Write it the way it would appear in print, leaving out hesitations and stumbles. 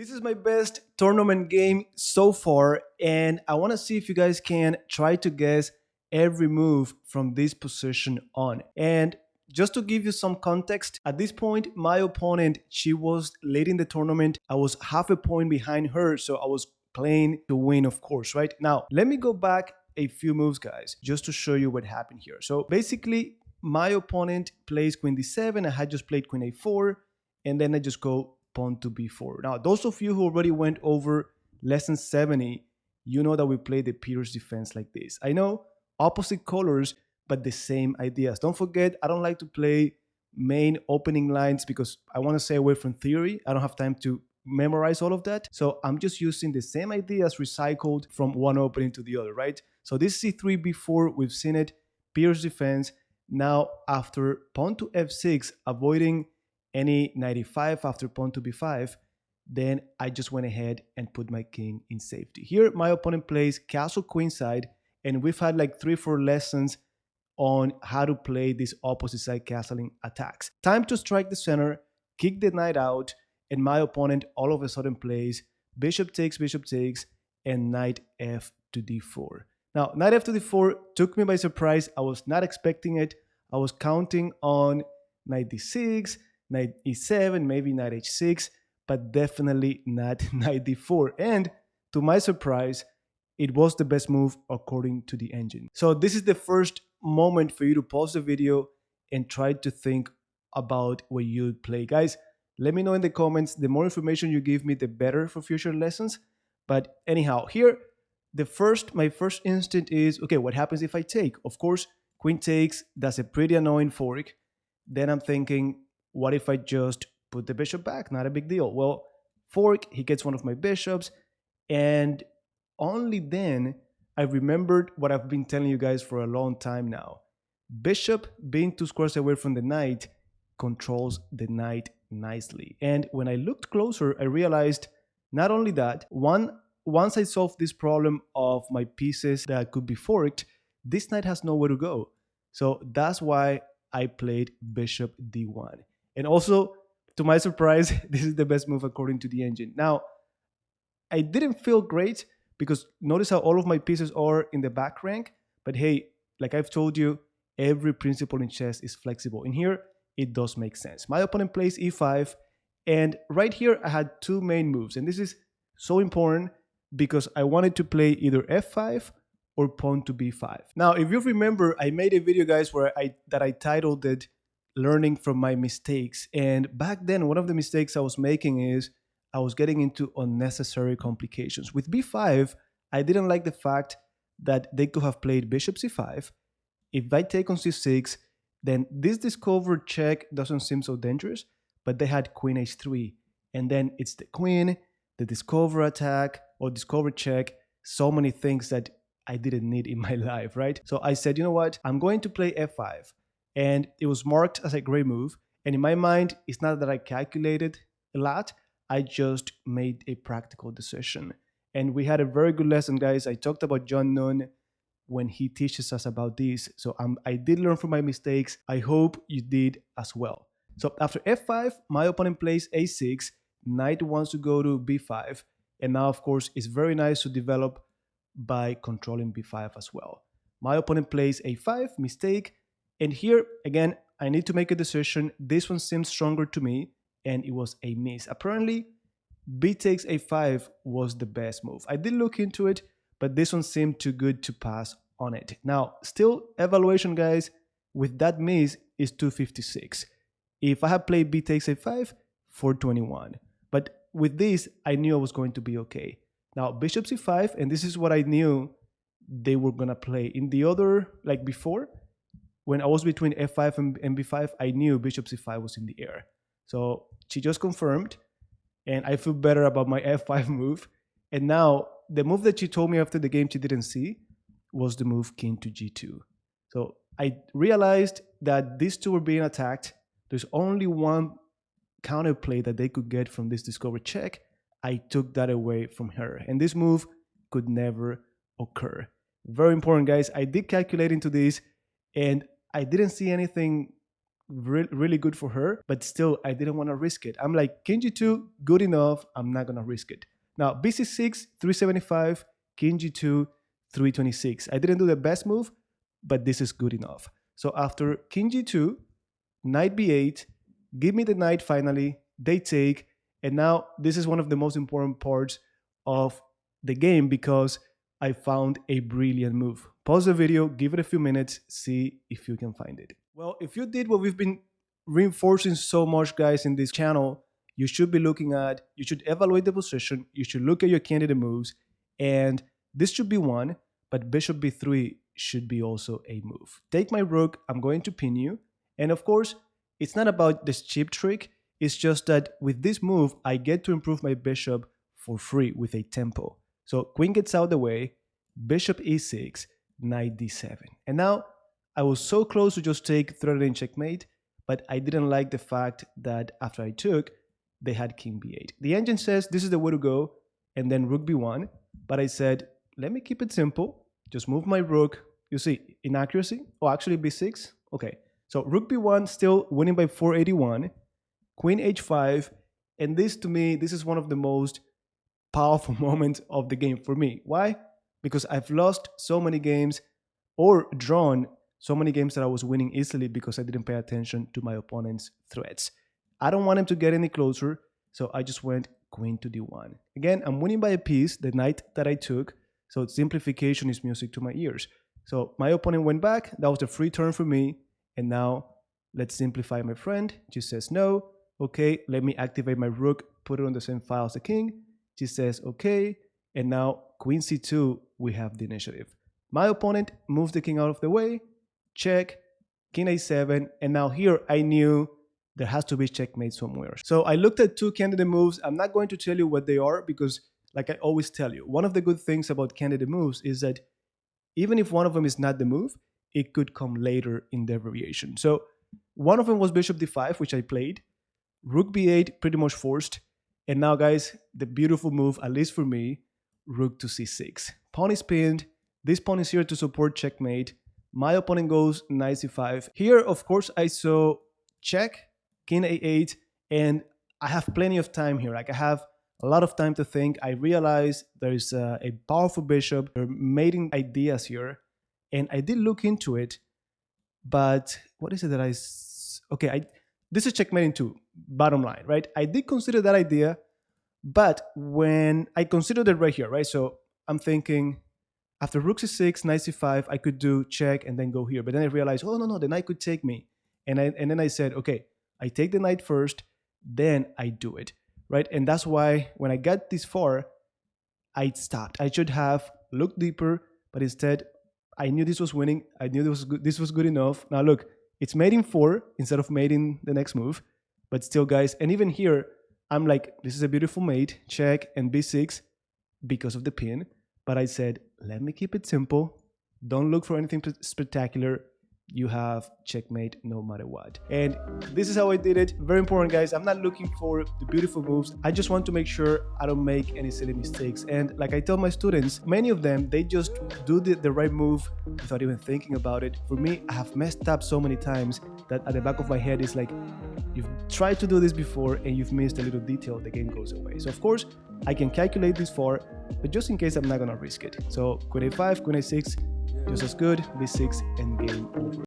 This is my best tournament game so far, and I want to see if you guys can try to guess every move from this position on. And just to give you some context, at this point, my opponent, she was leading the tournament. I was half a point behind her, so I was playing to win, of course, right? Now, let me go back a few moves, guys, just to show you what happened here. So basically, my opponent plays queen d7. I had just played queen a4, and then I just go pawn to b4. Now, those of you who already went over lesson 70, you know that we play the Peters defense like this. I know opposite colors, but the same ideas. Don't forget, I don't like to play main opening lines because I want to stay away from theory. I don't have time to memorize all of that. So I'm just using the same ideas recycled from one opening to the other, right? So this c3, b4, we've seen it, Peters defense. Now, after pawn to f6, avoiding any 95 after pawn to b5, then I just went ahead and put my king in safety. Here, my opponent plays castle queenside, and we've had like 3-4 lessons on how to play these opposite side castling attacks. Time to strike the center, kick the knight out, and my opponent all of a sudden plays bishop takes, and knight f to d4. Now, knight f to d4 took me by surprise. I was not expecting it. I was counting on knight d6, knight e7, maybe knight h6, but definitely not knight d4. And to my surprise, it was the best move according to the engine. So this is the first moment for you to pause the video and try to think about what you'd play. Guys, let me know in the comments. The more information you give me, the better for future lessons. But anyhow, here, my first instinct is, okay, what happens if I take? Of course, queen takes, that's a pretty annoying fork. Then I'm thinking, what if I just put the bishop back? Not a big deal. Well, fork, he gets one of my bishops, and only then I remembered what I've been telling you guys for a long time now. Bishop being 2 squares away from the knight controls the knight nicely. And when I looked closer, I realized not only that, once I solved this problem of my pieces that could be forked, this knight has nowhere to go. So that's why I played bishop d1. And also, to my surprise, this is the best move according to the engine. Now, I didn't feel great because notice how all of my pieces are in the back rank. But hey, like I've told you, every principle in chess is flexible. In here, it does make sense. My opponent plays e5, and right here I had 2 main moves. And this is so important because I wanted to play either f5 or pawn to b5. Now, if you remember, I made a video, guys, where I titled it Learning from My Mistakes. And back then, one of the mistakes I was making is I was getting into unnecessary complications. With b5, I didn't like the fact that they could have played bishop c5. If I take on c6, then this discovered check doesn't seem so dangerous, but they had queen h3. And then it's the queen, the discover attack, or discover check, so many things that I didn't need in my life, right? So I said, you know what? I'm going to play f5. And it was marked as a great move. And in my mind, it's not that I calculated a lot. I just made a practical decision. And we had a very good lesson, guys. I talked about John Nunn when he teaches us about this. So I did learn from my mistakes. I hope you did as well. So after f5, my opponent plays a6. Knight wants to go to b5. And now, of course, it's very nice to develop by controlling b5 as well. My opponent plays a5, mistake. And here, again, I need to make a decision. This one seems stronger to me, and it was a miss. Apparently, b takes a5 was the best move. I did look into it, but this one seemed too good to pass on it. Now, still, evaluation, guys, with that miss is 256. If I had played b takes a5, 421. But with this, I knew I was going to be okay. Now, bishop c5, and this is what I knew they were going to play. In the other, like before, when I was between f5 and b5, I knew bishop c5 was in the air. So she just confirmed, and I feel better about my f5 move. And now, the move that she told me after the game she didn't see was the move king to g2. So I realized that these two were being attacked. There's only one counterplay that they could get from this discover check. I took that away from her, and this move could never occur. Very important, guys. I did calculate into this, and I didn't see anything really good for her, but still I didn't want to risk it. I'm like, king g2, good enough, I'm not gonna risk it. Now bc6, 375, king g2, 326. I didn't do the best move, but this is good enough. So after king g2, knight b8, give me the knight finally, they take, and now this is one of the most important parts of the game because I found a brilliant move. Pause the video, give it a few minutes, see if you can find it. Well, if you did what we've been reinforcing so much, guys, in this channel, you should be looking at, you should evaluate the position, you should look at your candidate moves, and this should be one, but bishop b3 should be also a move. Take my rook, I'm going to pin you, and of course, it's not about this cheap trick, it's just that with this move, I get to improve my bishop for free with a tempo. So queen gets out the way, bishop e6, knight d7. And now I was so close to just take threatening checkmate, but I didn't like the fact that after I took, they had king b8. The engine says this is the way to go, and then rook b1. But I said, let me keep it simple. Just move my rook. You see, inaccuracy. Oh, actually b6. Okay. So rook b1 still winning by 481. Queen h5. And this, to me, this is one of the most powerful moments of the game for me. Why? Because I've lost so many games or drawn so many games that I was winning easily because I didn't pay attention to my opponent's threats. I don't want him to get any closer, so I just went queen to d1. Again, I'm winning by a piece, the knight that I took, so simplification is music to my ears. So my opponent went back, that was the free turn for me, and now let's simplify, my friend. She says no. Okay, let me activate my rook, put it on the same file as the king. She says okay, and now queen c2, we have the initiative. My opponent moves the king out of the way, check, king a7, and now here I knew there has to be checkmate somewhere. So I looked at two candidate moves. I'm not going to tell you what they are because, like I always tell you, one of the good things about candidate moves is that even if one of them is not the move, it could come later in their variation. So one of them was bishop d5, which I played, rook b8, pretty much forced, and now, guys, the beautiful move, at least for me, rook to c6. Pawn is pinned. This pawn is here to support checkmate. My opponent goes knight c5. Here, of course, I saw check, king a8, and I have plenty of time here. Like I have a lot of time to think. I realize there is a powerful bishop. There are mating ideas here, and I did look into it. But what is it that this is checkmating too. Bottom line, right? I did consider that idea, but when I considered it right here, right? So I'm thinking, after rook c6, knight c5, I could do check and then go here. But then I realized, oh, no, the knight could take me. And then I said, okay, I take the knight first, then I do it, right? And that's why when I got this far, I stopped. I should have looked deeper, but instead, I knew this was winning. I knew this was good enough. Now look, it's mating 4 instead of mating the next move. But still, guys, and even here, I'm like, this is a beautiful mate, check, and b6 because of the pin. But I said, let me keep it simple. Don't look for anything spectacular. You have checkmate no matter what. And this is how I did it. Very important, guys. I'm not looking for the beautiful moves. I just want to make sure I don't make any silly mistakes. And like I tell my students, many of them, they just do the right move without even thinking about it. For me, I have messed up so many times that at the back of my head is like, you've tried to do this before and you've missed a little detail, the game goes away. So of course, I can calculate this far, but just in case, I'm not gonna risk it. So queen a5, queen a6, just as good, b6, and game over.